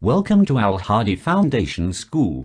Welcome to Al Hadi Foundation School.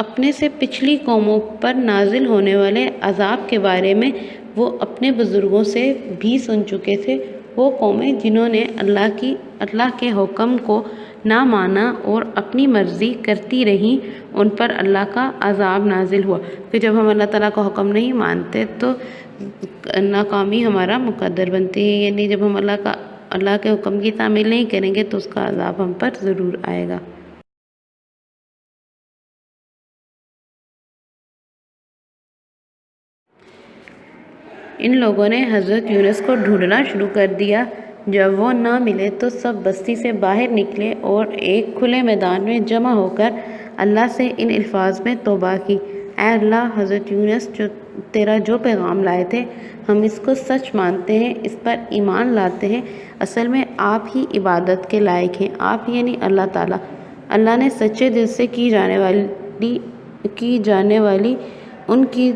اپنے سے پچھلی قوموں پر نازل ہونے والے عذاب کے بارے میں وہ اپنے بزرگوں سے بھی سن چکے تھے۔ وہ قومیں جنہوں نے اللہ کے حکم کو نہ مانا اور اپنی مرضی کرتی رہیں، ان پر اللہ کا عذاب نازل ہوا۔ کہ جب ہم اللہ تعالیٰ کا حکم نہیں مانتے تو ناکامی ہمارا مقدر بنتی ہے، یعنی جب ہم اللہ کے حکم کی تعمیل نہیں کریں گے تو اس کا عذاب ہم پر ضرور آئے گا۔ ان لوگوں نے حضرت یونس کو ڈھونڈنا شروع کر دیا۔ جب وہ نہ ملے تو سب بستی سے باہر نکلے اور ایک کھلے میدان میں جمع ہو کر اللہ سے ان الفاظ میں توبہ کی: اے اللہ، حضرت یونس تیرا جو پیغام لائے تھے ہم اس کو سچ مانتے ہیں، اس پر ایمان لاتے ہیں۔ اصل میں آپ ہی عبادت کے لائق ہیں، آپ یعنی اللہ تعالیٰ۔ اللہ نے سچے دل سے کی جانے والی ان کی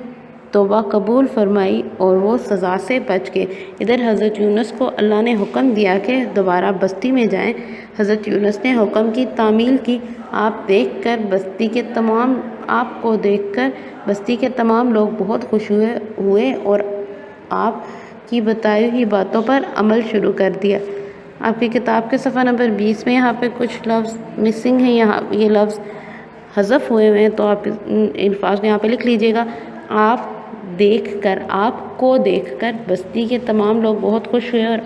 توبہ قبول فرمائی اور وہ سزا سے بچ گئے۔ ادھر حضرت یونس کو اللہ نے حکم دیا کہ دوبارہ بستی میں جائیں۔ حضرت یونس نے حکم کی تعمیل کی۔ آپ کو دیکھ کر بستی کے تمام لوگ بہت خوش ہوئے اور آپ کی بتائی ہوئی باتوں پر عمل شروع کر دیا۔ آپ کی کتاب کے صفحہ نمبر 20 میں یہاں پہ کچھ لفظ مسنگ ہیں، یہ لفظ حذف ہوئے ہیں، تو آپ الفاظ کو یہاں پہ لکھ لیجئے گا۔ آپ کو دیکھ کر بستی کے تمام لوگ بہت خوش ہوئے اور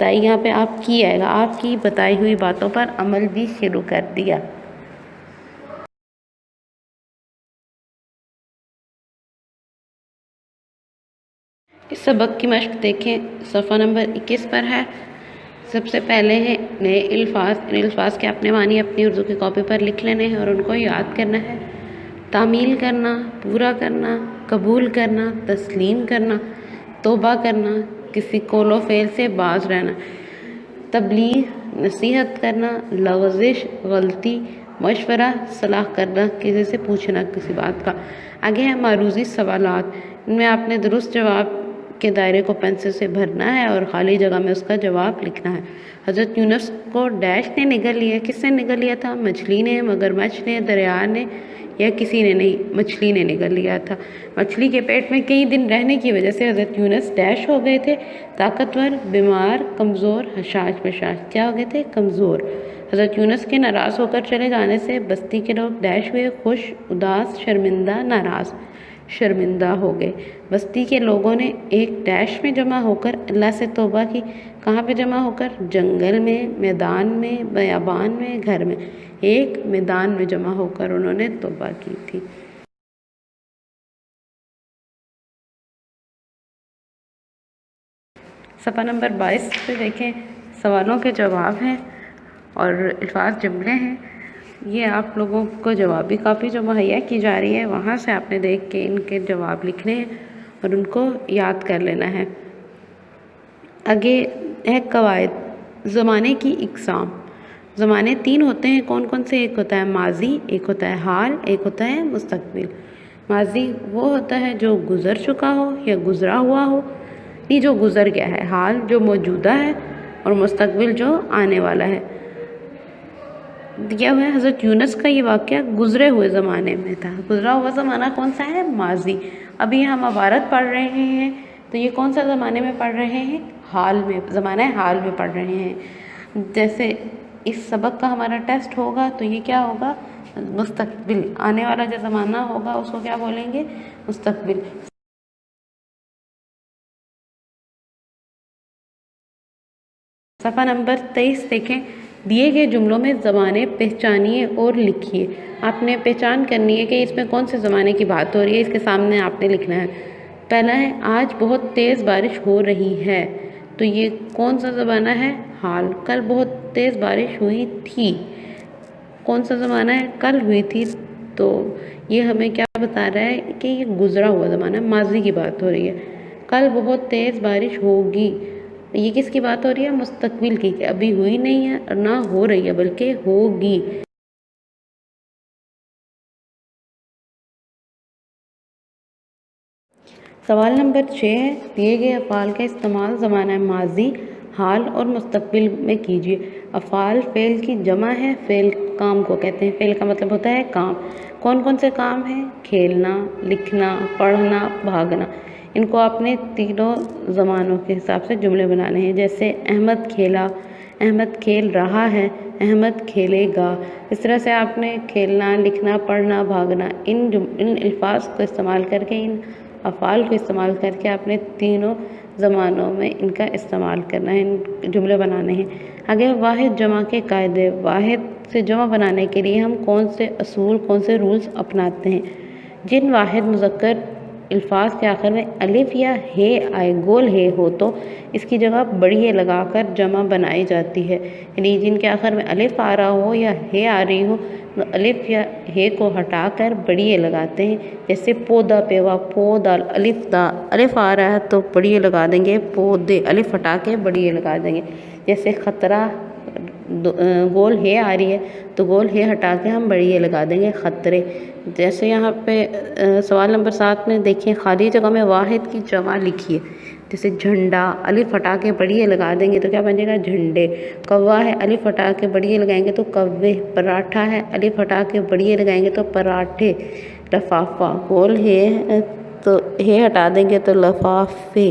یہاں پہ آپ کی آئے گا، آپ کی بتائی ہوئی باتوں پر عمل بھی شروع کر دیا۔ اس سبق کی مشق دیکھیں، صفحہ نمبر 21 پر ہے۔ سب سے پہلے ہے نئے الفاظ۔ ان الفاظ کے اپنے معنی اپنی اردو کی کاپی پر لکھ لینے ہیں اور ان کو یاد کرنا ہے۔ تعمیل کرنا، پورا کرنا، قبول کرنا، تسلیم کرنا، توبہ کرنا، کسی قول و فعل سے باز رہنا، تبلیغ، نصیحت کرنا، لغزش، غلطی، مشورہ، صلاح کرنا، کسی سے پوچھنا کسی بات کا۔ آگے ہے معروضی سوالات۔ ان میں آپ نے درست جواب کے دائرے کو پینسل سے بھرنا ہے اور خالی جگہ میں اس کا جواب لکھنا ہے۔ حضرت یونس کو ڈیش نے نگل لیا۔ کس نے نگل لیا تھا؟ مچھلی نے، مگرمچھ نے، دریا نے، یا کسی نے نہیں، مچھلی نے نگل لیا تھا۔ مچھلی کے پیٹ میں کئی دن رہنے کی وجہ سے حضرت یونس ڈیش ہو گئے تھے، طاقتور، بیمار، کمزور، حشاش بشاش۔ کیا ہو گئے تھے؟ کمزور۔ حضرت یونس کے ناراض ہو کر چلے جانے سے بستی کے لوگ ڈیش ہوئے، خوش، اداس، شرمندہ، ناراض۔ شرمندہ ہو گئے۔ بستی کے لوگوں نے ایک ڈیش میں جمع ہو کر اللہ سے توبہ کی۔ کہاں پہ جمع ہو کر؟ جنگل میں، میدان میں، بیابان میں، گھر میں۔ ایک میدان میں جمع ہو کر انہوں نے توبہ کی تھی۔ صفحہ نمبر 22 پہ دیکھیں، سوالوں کے جواب ہیں اور الفاظ جملے ہیں۔ یہ آپ لوگوں کو جوابی کاپی جو مہیا کی جا رہی ہے وہاں سے آپ نے دیکھ کے ان کے جواب لکھنے ہیں اور ان کو یاد کر لینا ہے۔ آگے ہے قواعد۔ زمانے کی اقسام۔ زمانے 3 ہوتے ہیں، کون کون سے؟ ایک ہوتا ہے ماضی، ایک ہوتا ہے حال، ایک ہوتا ہے مستقبل۔ ماضی وہ ہوتا ہے جو گزر چکا ہو یا گزرا ہوا ہو، نہیں جو گزر گیا ہے۔ حال جو موجودہ ہے اور مستقبل جو آنے والا ہے۔ دیا ہوا ہے حضرت یونس کا یہ واقعہ گزرے ہوئے زمانے میں تھا۔ گزرا ہوا زمانہ کون سا ہے؟ ماضی۔ ابھی ہم عبارت پڑھ رہے ہیں تو یہ کون سا زمانے میں پڑھ رہے ہیں؟ حال میں، زمانہ حال میں پڑھ رہے ہیں۔ جیسے اس سبق کا ہمارا ٹیسٹ ہوگا تو یہ کیا ہوگا؟ مستقبل، آنے والا جو زمانہ ہوگا اس کو کیا بولیں گے؟ مستقبل۔ صفحہ نمبر 23 دیکھیں، دیے گئے جملوں میں زمانے پہچانیے اور لکھیے۔ آپ نے پہچان کرنی ہے کہ اس میں کون سے زمانے کی بات ہو رہی ہے، اس کے سامنے آپ نے لکھنا ہے۔ پہلا ہے آج بہت تیز بارش ہو رہی ہے، تو یہ کون سا زمانہ ہے؟ حال۔ کل بہت تیز بارش ہوئی تھی، کون سا زمانہ ہے؟ کل ہوئی تھی، تو یہ ہمیں کیا بتا رہا ہے کہ یہ گزرا ہوا زمانہ ہے، ماضی کی بات ہو رہی ہے۔ کل بہت تیز بارش ہوگی، یہ کس کی بات ہو رہی ہے؟ مستقبل کی، کہ ابھی ہوئی نہیں ہے اور نہ ہو رہی ہے بلکہ ہوگی۔ سوال نمبر 6 ہے، دیے گئے افعال کا استعمال زمانہ ماضی، حال اور مستقبل میں کیجیے۔ افعال فعل کی جمع ہے، فعل کام کو کہتے ہیں۔ فعل کا مطلب ہوتا ہے کام۔ کون کون سے کام ہیں؟ کھیلنا، لکھنا، پڑھنا، بھاگنا۔ ان کو آپ نے تینوں زمانوں کے حساب سے جملے بنانے ہیں، جیسے احمد کھیلا، احمد کھیل رہا ہے، احمد کھیلے گا۔ اس طرح سے آپ نے کھیلنا، لکھنا، پڑھنا، بھاگنا ان الفاظ کو استعمال کر کے، ان افعال کو استعمال کر کے آپ نے تینوں زمانوں میں ان کا استعمال کرنا ہے، ان جملے بنانے ہیں۔ آگے واحد جمع کے قاعدے۔ واحد سے جمع بنانے کے لیے ہم کون سے اصول، کون سے رولز اپناتے ہیں؟ جن واحد مذکر الفاظ کے آخر میں الف یا ہے آئے، گول ہے ہو، تو اس کی جگہ بڑی ہے لگا کر جمع بنائی جاتی ہے۔ یعنی جن کے آخر میں الف آ رہا ہو یا ہے آ رہی ہو، تو الف یا ہے کو ہٹا کر بڑی ہے لگاتے ہیں۔ جیسے پودا، پیوا، پودال، الف دا، الف آ رہا ہے تو بڑی ہے لگا دیں گے، پودے، الف ہٹا کے بڑی ہے لگا دیں گے۔ جیسے خطرہ، گول ہے آ رہی ہے تو گول ہے ہٹا کے ہم بڑی ہے لگا دیں گے، خطرے۔ جیسے یہاں پہ سوال نمبر 7 میں دیکھیں، خالی جگہ میں واحد کی جمع لکھیے۔ جیسے جھنڈا، الف ہٹا کے بڑی ہے لگا دیں گے تو کیا بنے گا؟ جھنڈے۔ کوا ہے، الف ہٹا کے بڑی ہے لگائیں گے تو کوے۔ پراٹھا ہے، الف ہٹا کے بڑی ہے لگائیں گے تو پراٹھے۔ لفافہ، گول ہے تو ہے ہٹا دیں گے تو لفافے۔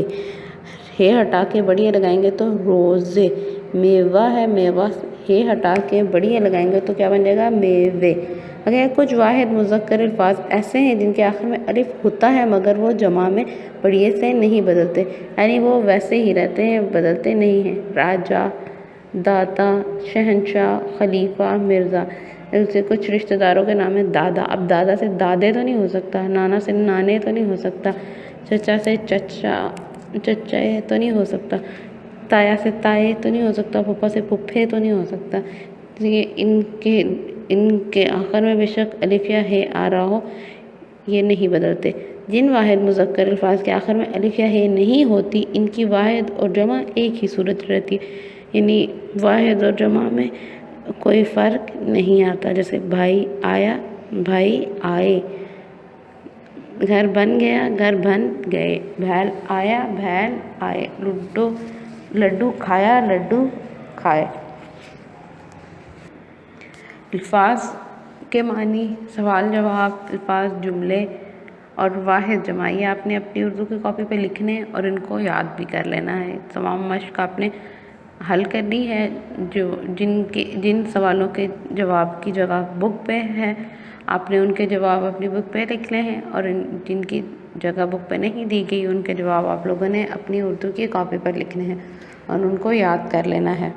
ہے ہٹا کے بڑی ہے لگائیں گے تو روزے۔ میوہ ہے، میوہ ہے ہٹا کے بڑی ہے لگائیں گے تو کیا بن جائے گا؟ میوے۔ اگر کچھ واحد مذکر الفاظ ایسے ہیں جن کے آخر میں الف ہوتا ہے مگر وہ جمع میں بڑی سے نہیں بدلتے، یعنی وہ ویسے ہی رہتے ہیں، بدلتے نہیں ہیں۔ راجا، دادا، شہنشاہ، خلیفہ، مرزا۔ جیسے کچھ رشتہ داروں کے نام ہے دادا، اب دادا سے دادے تو نہیں ہو سکتا، نانا سے نانے تو نہیں ہو سکتا، چچا سے چچا چچے تو نہیں ہو سکتا، تایا سے تائے تو نہیں ہو سکتا، پھپھا سے پھپھے تو نہیں ہو سکتا۔ یہ ان کے آخر میں بے شک الف یا ہے آ رہا ہو، یہ نہیں بدلتے۔ جن واحد مذکر الفاظ کے آخر میں الف یا ہے نہیں ہوتی، ان کی واحد اور جمع ایک ہی صورت رہتی ہے، یعنی واحد اور جمع میں کوئی فرق نہیں آتا۔ جیسے بھائی آیا، بھائی آئے، گھر بن گیا، گھر بن گئے، بھیل آیا، بھیل آئے، لڈو کھایا، لڈو کھائے۔ الفاظ کے معنی، سوال جواب، الفاظ، جملے اور واحد جمع، یہ آپ نے اپنی اردو کی کاپی پہ لکھنے اور ان کو یاد بھی کر لینا ہے۔ تمام مشق آپ نے حل کرنی ہے، جن سوالوں کے جواب کی جگہ بک پہ ہے آپ نے ان کے جواب اپنی بک پہ لکھ لے ہیں، اور جن کی جگہ بک پہ نہیں دی گئی ان کے جواب آپ لوگوں نے اپنی اردو کی کاپی پر لکھنے ہیں اور ان کو یاد کر لینا ہے۔